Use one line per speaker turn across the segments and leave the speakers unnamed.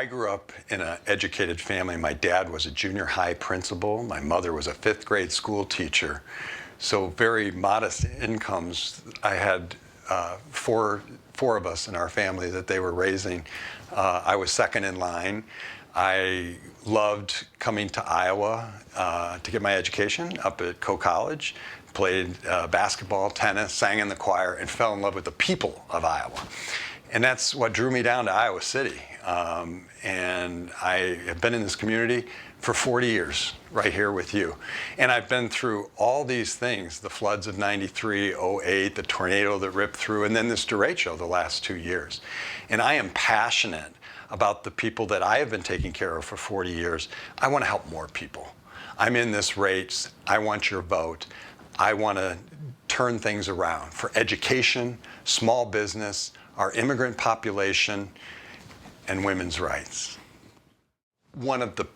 I grew up in an educated family. My dad was a junior high principal. My mother was a fifth grade school teacher. So very modest incomes. I had four of us in our family that they were raising. I was second in line. I loved coming to Iowa to get my education up at Coe College. Played basketball, tennis, sang in the choir, and fell in love with the people of Iowa. And that's what drew me down to Iowa City. And I have been in this community for 40 years, right here with you. And I've been through all these things, the floods of '93, '08, the tornado that ripped through, and then this derecho the last 2 years. And I am passionate about the people that I have been taking care of for 40 years. I want to help more people. I'm in this race. I want your vote. I want to turn things around for education, small business, our immigrant population, and women's rights. One of the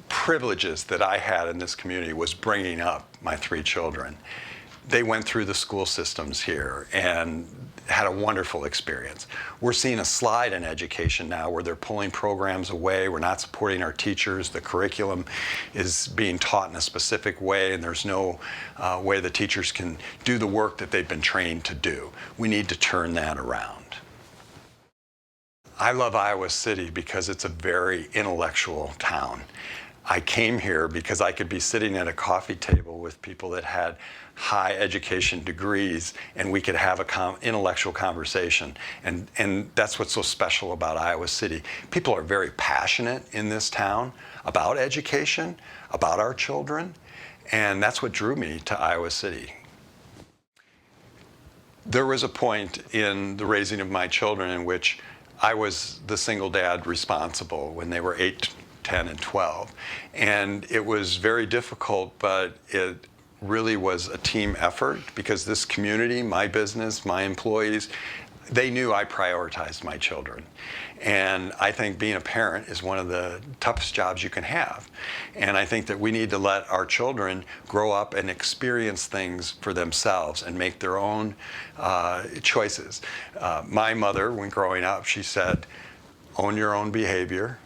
privileges that I had in this community was bringing up my 3 children. They went through the school systems here and had a wonderful experience. We're seeing a slide in education now where they're pulling programs away. We're not supporting our teachers. The curriculum is being taught in a specific way, and there's no way the teachers can do the work that they've been trained to do. We need to turn that around. I love Iowa City because it's a very intellectual town. I came here because I could be sitting at a coffee table with people that had high education degrees, and we could have an intellectual conversation. And that's what's so special about Iowa City. People are very passionate in this town about education, about our children, and that's what drew me to Iowa City. There was a point in the raising of my children in which I was the single dad responsible when they were 8, 10, and 12. And it was very difficult, but it really was a team effort because this community, my business, my employees, they knew I prioritized my children. And I think being a parent is one of the toughest jobs you can have. And I think that we need to let our children grow up and experience things for themselves and make their own choices. My mother, when growing up, she said, own your own behavior,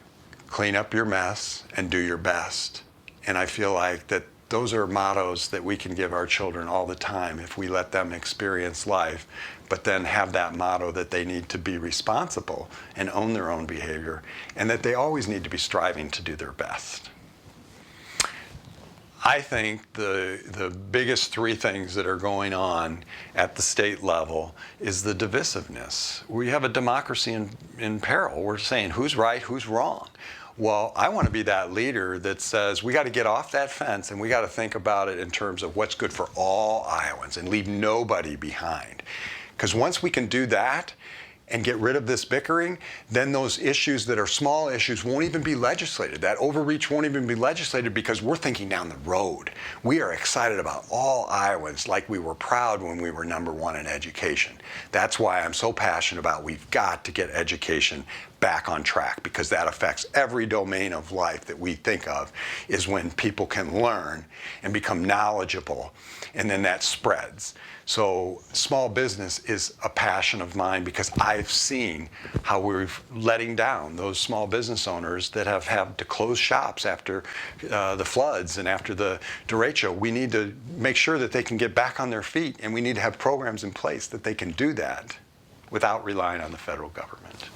clean up your mess, and do your best. And I feel like that those are mottos that we can give our children all the time if we let them experience life, but then have that motto that they need to be responsible and own their own behavior, and that they always need to be striving to do their best. I think the biggest 3 things that are going on at the state level is the divisiveness. We have a democracy in peril. We're saying who's right, who's wrong. Well, I want to be that leader that says we got to get off that fence and we got to think about it in terms of what's good for all Iowans and leave nobody behind. Because once we can do that and get rid of this bickering, then those issues that are small issues won't even be legislated. That overreach won't even be legislated because we're thinking down the road. We are excited about all Iowans like we were proud when we were #1 in education. That's why I'm so passionate about we've got to get education back on track, because that affects every domain of life that we think of, is when people can learn and become knowledgeable, and then that spreads. So small business is a passion of mine because I've seen how we're letting down those small business owners that have had to close shops after the floods and after the derecho. We need to make sure that they can get back on their feet, and we need to have programs in place that they can do that without relying on the federal government.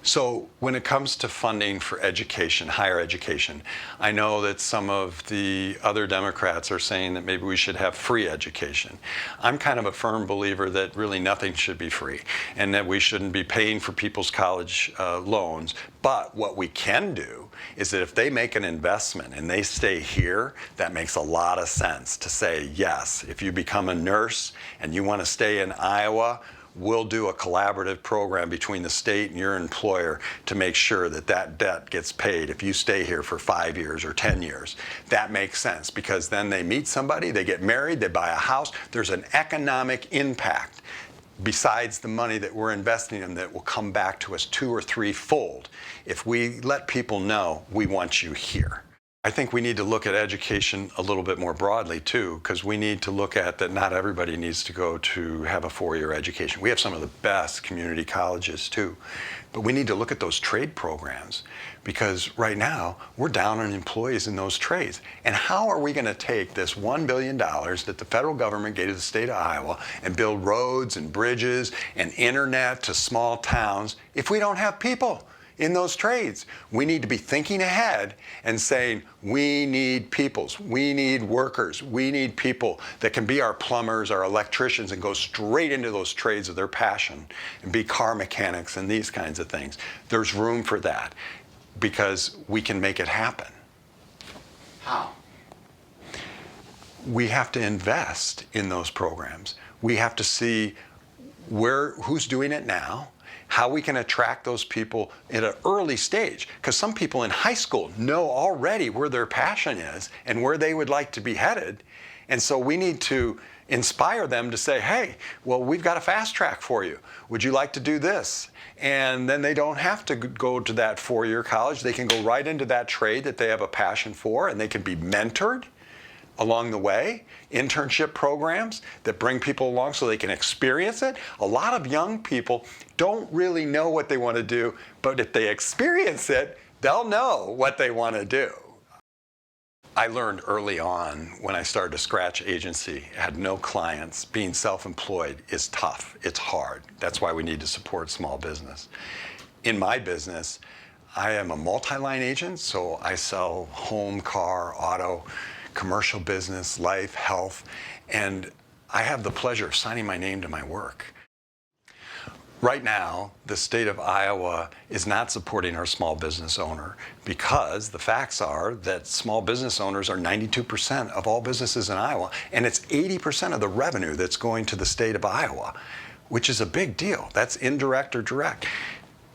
So when it comes to funding for education, higher education, I know that some of the other Democrats are saying that maybe we should have free education. I'm kind of a firm believer that really nothing should be free and that we shouldn't be paying for people's college loans. But what we can do is that if they make an investment and they stay here, that makes a lot of sense to say, yes, if you become a nurse and you want to stay in Iowa, we'll do a collaborative program between the state and your employer to make sure that that debt gets paid if you stay here for 5 years or 10 years. That makes sense because then they meet somebody, they get married, they buy a house. There's an economic impact besides the money that we're investing in that will come back to us 2 or 3-fold if we let people know we want you here. I think we need to look at education a little bit more broadly too, because we need to look at that not everybody needs to go to have a four-year education. We have some of the best community colleges too, but we need to look at those trade programs because right now we're down on employees in those trades. And how are we going to take this $1 billion that the federal government gave to the state of Iowa and build roads and bridges and internet to small towns if we don't have people in those trades? We need to be thinking ahead and saying, we need peoples, we need workers, we need people that can be our plumbers, our electricians, and go straight into those trades of their passion and be car mechanics and these kinds of things. There's room for that because we can make it happen.
How?
We have to invest in those programs. We have to see who's doing it now, how we can attract those people at an early stage. Because some people in high school know already where their passion is and where they would like to be headed. And so we need to inspire them to say, hey, well, we've got a fast track for you. Would you like to do this? And then they don't have to go to that four-year college. They can go right into that trade that they have a passion for, and they can be mentored along the way, internship programs that bring people along so they can experience it. A lot of young people don't really know what they want to do, but if they experience it, they'll know what they want to do. I learned early on when I started a scratch agency, had no clients, being self-employed is tough, it's hard. That's why we need to support small business. In my business, I am a multi-line agent, so I sell home, car, auto, commercial business, life, health, and I have the pleasure of signing my name to my work. Right now, the state of Iowa is not supporting our small business owner because the facts are that small business owners are 92% of all businesses in Iowa, and it's 80% of the revenue that's going to the state of Iowa, which is a big deal. That's indirect or direct.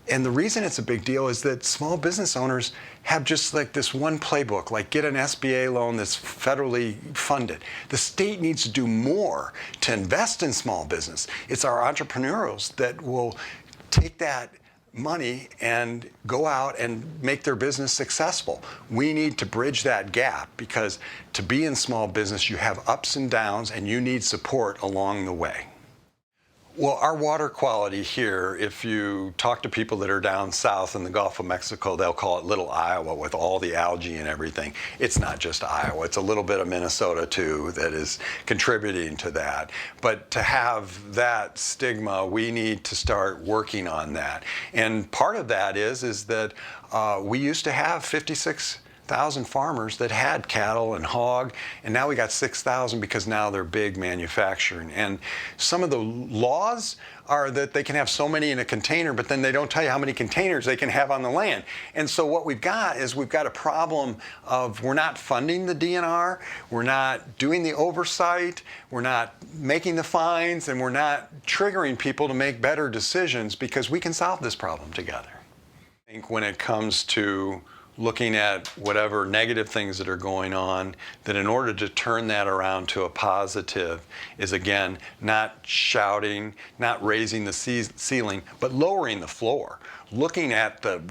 And the reason it's a big deal is that small business owners have just like this one playbook, like get an SBA loan that's federally funded. The state needs to do more to invest in small business. It's our entrepreneurs that will take that money and go out and make their business successful. We need to bridge that gap because to be in small business, you have ups and downs and you need support along the way. Well, our water quality here, if you talk to people that are down south in the Gulf of Mexico, they'll call it Little Iowa with all the algae and everything. It's not just Iowa. It's a little bit of Minnesota, too, that is contributing to that. But to have that stigma, we need to start working on that. And part of that is that we used to have 56,000 farmers that had cattle and hog, and now we got 6,000 because now they're big manufacturing. And some of the laws are that they can have so many in a container, but then they don't tell you how many containers they can have on the land. And so what we've got is we've got a problem of we're not funding the DNR, we're not doing the oversight, we're not making the fines, and we're not triggering people to make better decisions because we can solve this problem together. I think when it comes to looking at whatever negative things that are going on, that in order to turn that around to a positive is, again, not shouting, not raising the ceiling, but lowering the floor. Looking at the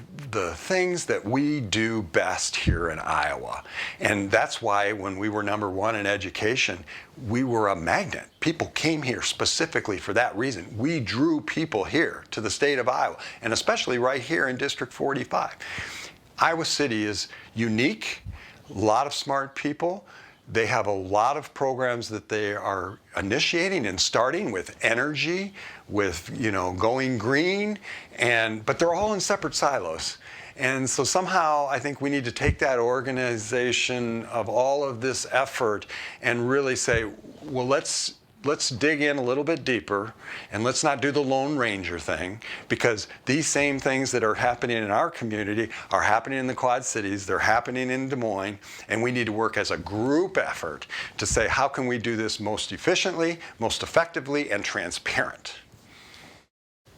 things that we do best here in Iowa. And that's why when we were #1 in education, we were a magnet. People came here specifically for that reason. We drew people here to the state of Iowa, and especially right here in District 45. Iowa City is unique, a lot of smart people. They have a lot of programs that they are initiating and starting with energy, with going green, but they're all in separate silos. And so somehow I think we need to take that organization of all of this effort and really say, well, let's dig in a little bit deeper, and let's not do the Lone Ranger thing, because these same things that are happening in our community are happening in the Quad Cities, they're happening in Des Moines, and we need to work as a group effort to say, how can we do this most efficiently, most effectively, and transparent?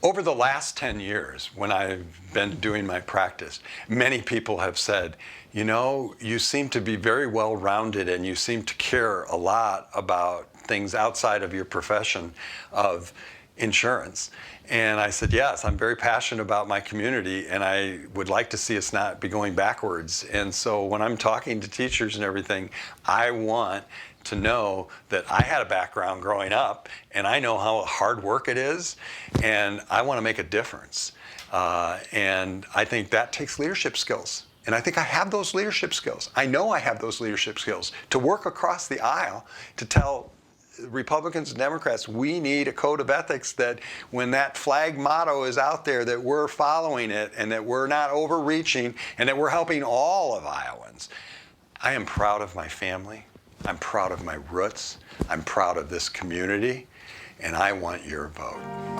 Over the last 10 years, when I've been doing my practice, many people have said, you seem to be very well-rounded and you seem to care a lot about things outside of your profession of insurance. And I said, yes, I'm very passionate about my community, and I would like to see us not be going backwards. And so when I'm talking to teachers and everything, I want to know that I had a background growing up, and I know how hard work it is, and I want to make a difference. And I think that takes leadership skills. And I think I have those leadership skills. I know I have those leadership skills to work across the aisle to tell Republicans and Democrats, we need a code of ethics that when that flag motto is out there, that we're following it and that we're not overreaching and that we're helping all of Iowans. I am proud of my family. I'm proud of my roots. I'm proud of this community. And I want your vote.